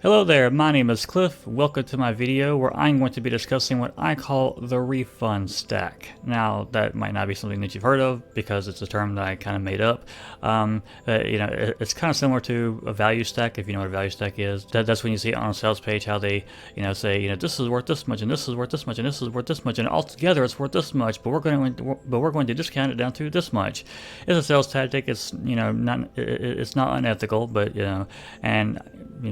Hello there, my name is Cliff. Welcome to my video where I'm going to be discussing what I call the Refund Stack. Now, that might not be something that you've heard of because it's a term that I kind of made up. It's kind of similar to a value stack, if you know what a value stack is. That's when you see it on a sales page how they, say, this is worth this much, and this is worth this much, and this is worth this much, and altogether it's worth this much, but we're going to discount it down to this much. It's a sales tactic. It's it's not unethical, but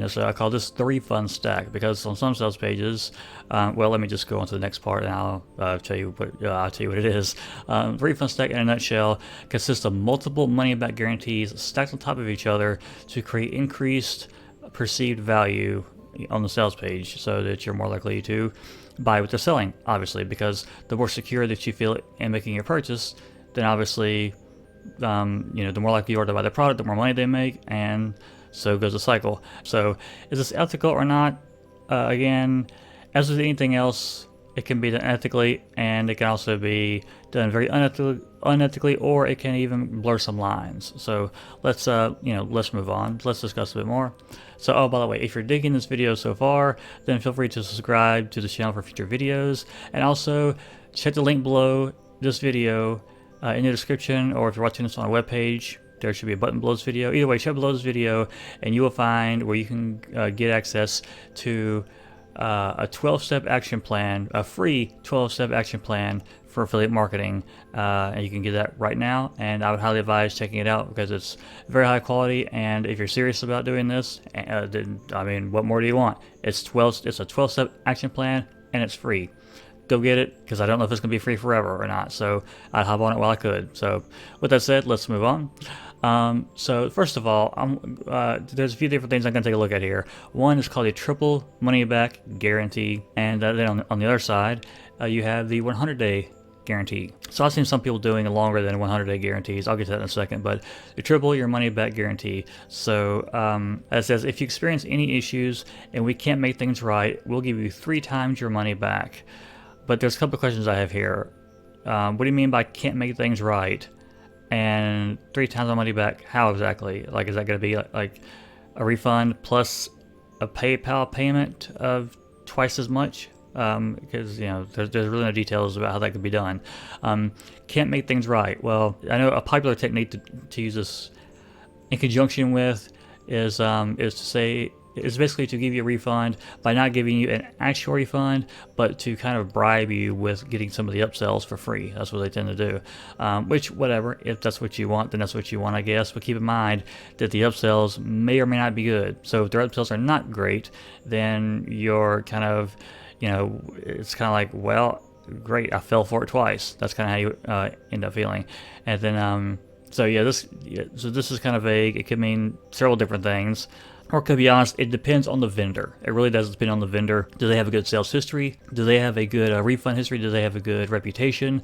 so I call this the refund stack because on some sales pages, let me just go on to the next part and I'll tell you what it is. The refund stack, in a nutshell, consists of multiple money-back guarantees stacked on top of each other to create increased perceived value on the sales page, so that you're more likely to buy what they're selling. Obviously, because the more secure that you feel in making your purchase, then obviously, the more likely you are to buy the product, the more money they make, and so goes the cycle. So is this ethical or not? Again, as with anything else, it can be done ethically, and it can also be done very unethically, or it can even blur some lines. So let's move on. Let's discuss a bit more. So, oh, by the way, if you're digging this video so far, then feel free to subscribe to the channel for future videos, and also check the link below this video in the description, or if you're watching this on our webpage, there should be a button below this video. Either way, check below this video and you will find where you can get access to a 12-step action plan, a free 12-step action plan for affiliate marketing. And you can get that right now, and I would highly advise checking it out because it's very high quality, and if you're serious about doing this, then, what more do you want? It's a 12-step action plan and it's free. Go get it, because I don't know if it's going to be free forever or not, so I'd hop on it while I could. So with that said, let's move on. So first of all, there's a few different things I'm going to take a look at here. One is called a triple money back guarantee, and then on the other side, you have the 100-day guarantee. So I've seen some people doing longer than 100-day guarantees. I'll get to that in a second, but you triple your money back guarantee. So it says, if you experience any issues and we can't make things right, we'll give you 3 times your money back. But there's a couple of questions I have here. What do you mean by can't make things right? And 3 times my money back, how exactly? Like, is that going to be like a refund plus a PayPal payment of twice as much? Because, there's really no details about how that could be done. Can't make things right. Well, I know a popular technique to use this in conjunction with is basically to give you a refund by not giving you an actual refund, but to kind of bribe you with getting some of the upsells for free. That's what they tend to do. Which, whatever, if that's what you want, then that's what you want, I guess. But keep in mind that the upsells may or may not be good. So if their upsells are not great, then you're kind of, it's kind of like, well, great, I fell for it twice. That's kind of how you end up feeling. And then, so this is kind of vague. It could mean several different things. Or to be honest, it depends on the vendor. It really does depend on the vendor. Do they have a good sales history? Do they have a good refund history? Do they have a good reputation?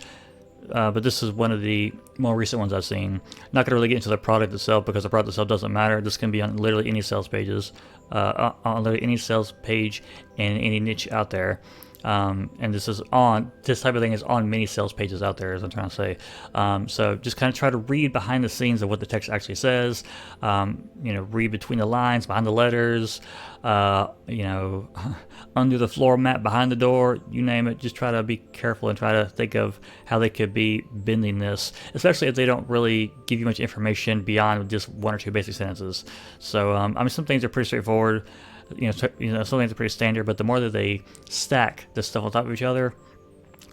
But this is one of the more recent ones I've seen. Not going to really get into the product itself because the product itself doesn't matter. This can be on literally any sales pages, on literally any sales page in any niche out there. And this type of thing is on many sales pages out there, as I'm trying to say. So just kind of try to read behind the scenes of what the text actually says. Read between the lines, behind the letters, under the floor mat, behind the door, you name it. Just try to be careful and try to think of how they could be bending this, especially if they don't really give you much information beyond just 1 or 2 basic sentences. So, some things are pretty straightforward. Some things are pretty standard, but the more that they stack this stuff on top of each other,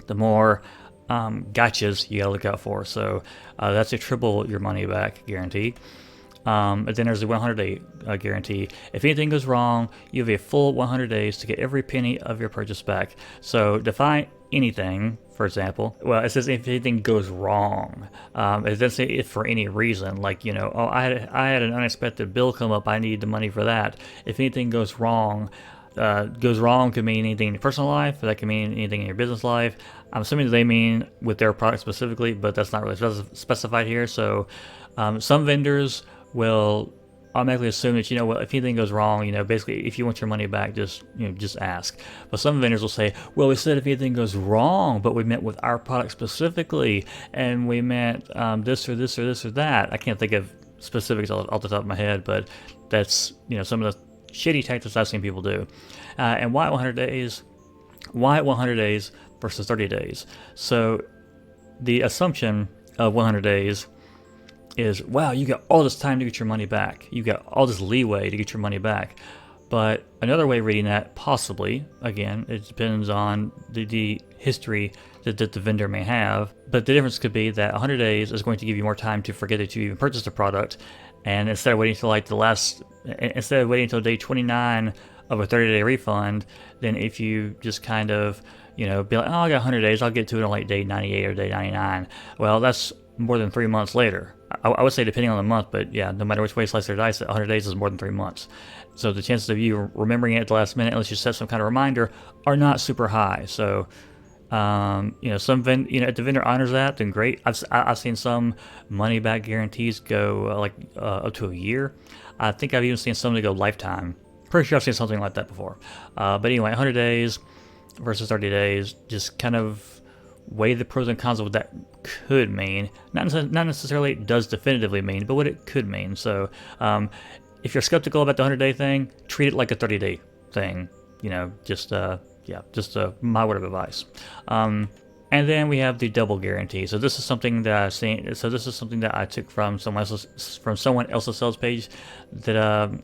the more gotchas you gotta look out for. So that's a triple your money back guarantee. And then there's the 100-day guarantee. If anything goes wrong, you have a full 100 days to get every penny of your purchase back. So define anything, for example. Well, it says if anything goes wrong. It doesn't say if for any reason, like, I had an unexpected bill come up, I need the money for that. If anything goes wrong could mean anything in your personal life, or that can mean anything in your business life. I'm assuming they mean with their product specifically, but that's not really specified here. So some vendors will automatically assume that, if anything goes wrong, basically if you want your money back, just ask. But some vendors will say, well, we said if anything goes wrong, but we meant with our product specifically, and we meant this or this or this or that. I can't think of specifics off the top of my head, but that's, some of the shitty tactics I've seen people do. And why 100 days? Why 100 days versus 30 days? So the assumption of 100 days is, wow, you got all this time to get your money back. You got all this leeway to get your money back. But another way of reading that, possibly, again, it depends on the history that the vendor may have. But the difference could be that 100 days is going to give you more time to forget that you even purchased a product. And instead of waiting until day 29 of a 30-day refund, then if you just kind of, be like, oh, I got 100 days, I'll get to it on like day 98 or day 99. Well, that's more than 3 months later. I would say depending on the month, but yeah, no matter which way you slice their dice, 100 days is more than 3 months. So the chances of you remembering it at the last minute, unless you set some kind of reminder, are not super high. So, if the vendor honors that, then great. I've seen some money back guarantees go up to a year. I think I've even seen some that go lifetime. Pretty sure I've seen something like that before. But anyway, 100 days versus 30 days, just kind of weigh the pros and cons of what that could mean. Not necessarily does definitively mean, but what it could mean. So if you're skeptical about the 100-day thing, treat it like a 30-day thing. Just my word of advice. And then we have the double guarantee. So this is something that I've seen. So this is something that I took from someone else's sales page that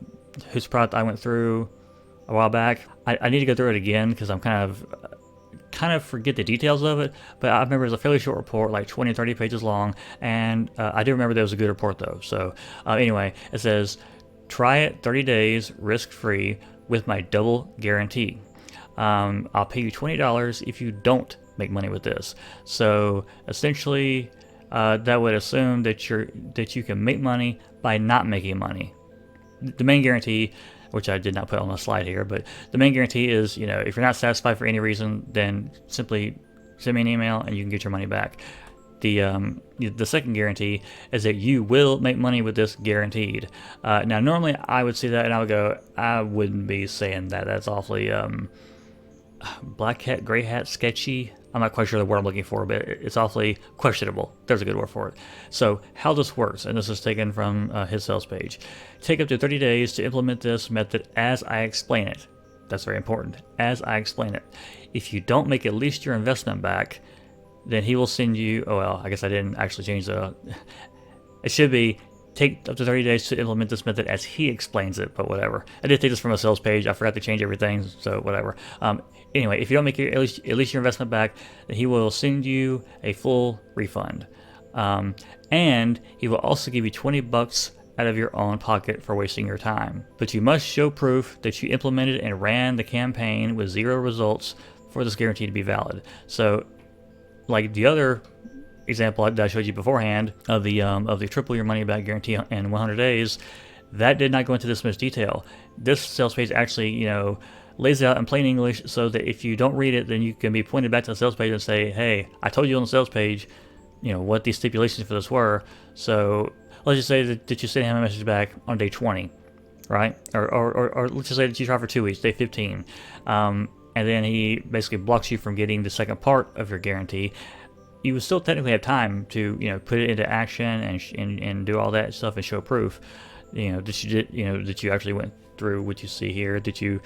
whose product I went through a while back. I need to go through it again because I'm kind of forget the details of it, but I remember it was a fairly short report, like 20 or 30 pages long, and I do remember that it was a good report though. So anyway, it says, try it 30 days risk-free with my double guarantee. I'll pay you $20 if you don't make money with this. So essentially, that would assume that you can make money by not making money. The main guarantee, which I did not put on the slide here, but the main guarantee is, if you're not satisfied for any reason, then simply send me an email and you can get your money back. The second guarantee is that you will make money with this, guaranteed. Now, normally I would see that and I would go, I wouldn't be saying that. That's awfully black hat, gray hat, sketchy. I'm not quite sure the word I'm looking for, but it's awfully questionable. There's a good word for it. So how this works, and this is taken from his sales page. Take up to 30 days to implement this method as I explain it. That's very important. As I explain it. If you don't make at least your investment back, then he will send you, I guess I didn't actually change it should be, take up to 30 days to implement this method as he explains it, but whatever. I did take this from a sales page. I forgot to change everything, so whatever. Anyway, if you don't make at least your investment back, then he will send you a full refund. And he will also give you $20 out of your own pocket for wasting your time. But you must show proof that you implemented and ran the campaign with 0 results for this guarantee to be valid. So, like the other example that I showed you beforehand of the triple your money back guarantee in 100 days, that did not go into this much detail. This sales page actually, lays it out in plain English so that if you don't read it, then you can be pointed back to the sales page and say, hey, I told you on the sales page, what these stipulations for this were. So let's just say that you send him a message back on day 20, right? Or let's just say that you try for 2 weeks, day 15. And then he basically blocks you from getting the second part of your guarantee. You would still technically have time to, put it into action and do all that stuff and show proof, that you actually went through what you see here, that you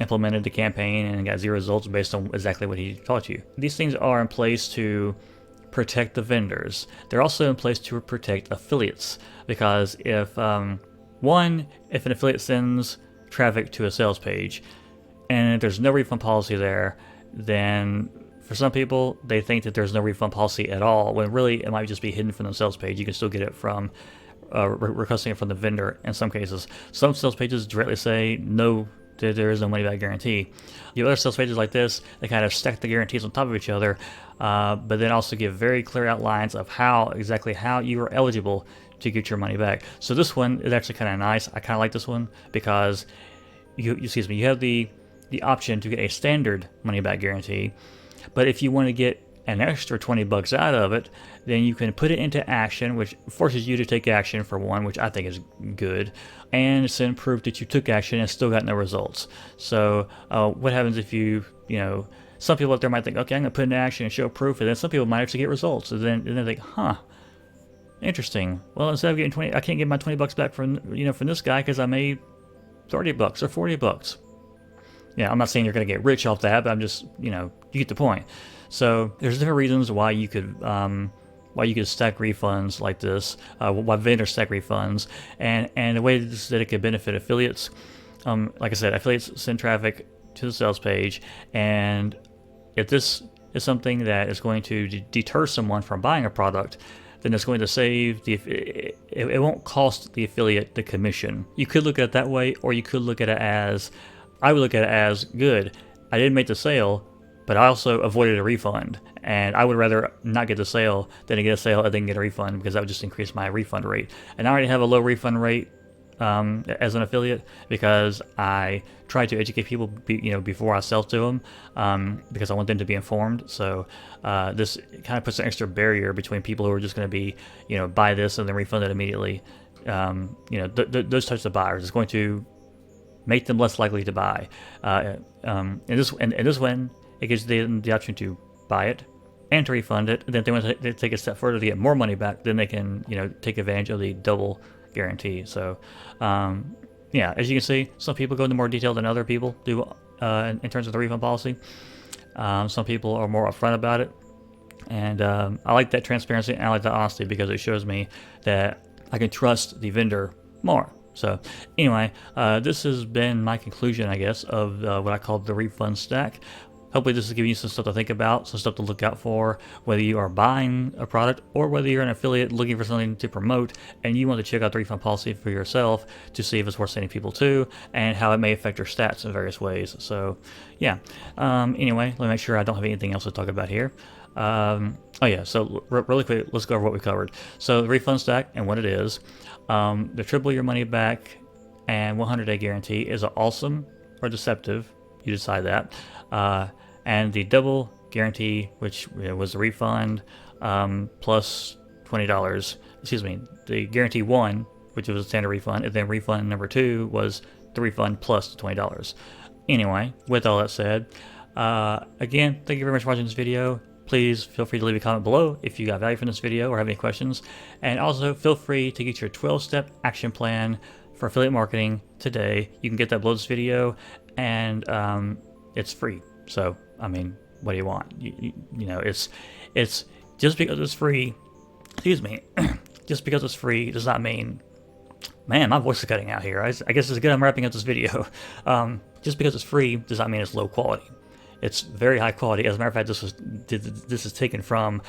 implemented the campaign and got 0 results based on exactly what he taught you. These things are in place to protect the vendors. They're also in place to protect affiliates, because if an affiliate sends traffic to a sales page and there's no refund policy there, then for some people they think that there's no refund policy at all, when really it might just be hidden from the sales page. You can still get it from requesting it from the vendor in some cases. Some sales pages directly say no, there is no money back guarantee. You have other sales pages like this, they kind of stack the guarantees on top of each other, but then also give very clear outlines of exactly how you are eligible to get your money back. So this one is actually kind of nice. I kind of like this one because you have the option to get a standard money back guarantee, but if you want to get an extra $20 out of it, then you can put it into action, which forces you to take action for one, which I think is good, and send proof that you took action and still got no results. So what happens if some people out there might think, okay, I'm going to put into action and show proof, and then some people might actually get results, and then they think, interesting. Well, instead of getting I can't get my $20 back from this guy because I made 30 bucks or 40 bucks. Yeah, I'm not saying you're going to get rich off that, but I'm just, you get the point. So there's different reasons why you could stack refunds like this, why vendors stack refunds, and the way that it could benefit affiliates. Like I said, affiliates send traffic to the sales page, and if this is something that is going to deter someone from buying a product, then it's going to save it won't cost the affiliate the commission. You could look at it that way, or you could look at it as, I would look at it as, good, I didn't make the sale, but I also avoided a refund, and I would rather not get the sale than to get a sale and then get a refund, because that would just increase my refund rate. And I already have a low refund rate as an affiliate, because I try to educate people before I sell to them, because I want them to be informed. So this kind of puts an extra barrier between people who are just going to be buy this and then refund it immediately. Those types of buyers is going to make them less likely to buy. And this one, it gives them the option to buy it and to refund it. And then if they want to take a step further to get more money back, then they can take advantage of the double guarantee. So yeah, as you can see, some people go into more detail than other people do in terms of the refund policy. Some people are more upfront about it, and I like that transparency and I like that honesty, because it shows me that I can trust the vendor more. So anyway, this has been my conclusion, I guess, of what I call the refund stack. Hopefully this is giving you some stuff to think about, some stuff to look out for, whether you are buying a product or whether you're an affiliate looking for something to promote and you want to check out the refund policy for yourself to see if it's worth sending people to and how it may affect your stats in various ways. So yeah, anyway, let me make sure I don't have anything else to talk about here. Oh yeah, so really quick, let's go over what we covered. So the refund stack and what it is. The triple your money back and 100-day guarantee is awesome or deceptive. You decide that. And the double guarantee, which was the refund plus $20. Excuse me, the guarantee 1, which was a standard refund, and then refund number 2 was the refund plus the $20. Anyway, with all that said, again, thank you very much for watching this video. Please feel free to leave a comment below if you got value from this video or have any questions. And also feel free to get your 12-step action plan for affiliate marketing today. You can get that below this video, and it's free. So, I mean, what do you want? It's just because it's free, excuse me, just because it's free does not mean, man, my voice is cutting out here. I guess it's good I'm wrapping up this video. Just because it's free does not mean it's low quality. It's very high quality. As a matter of fact, this is taken from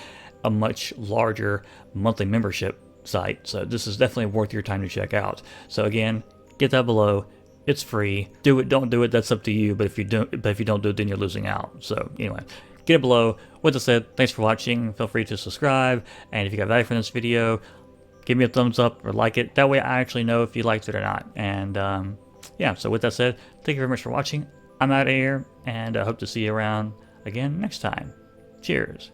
a much larger monthly membership site. So this is definitely worth your time to check out. So again, get that below. It's free. Do it, don't do it, that's up to you. But if you don't do it, then you're losing out. So anyway, get it below. With that said, thanks for watching. Feel free to subscribe. And if you got value from this video, give me a thumbs up or like it. That way I actually know if you liked it or not. And yeah, so with that said, thank you very much for watching. I'm out of here, and I hope to see you around again next time. Cheers.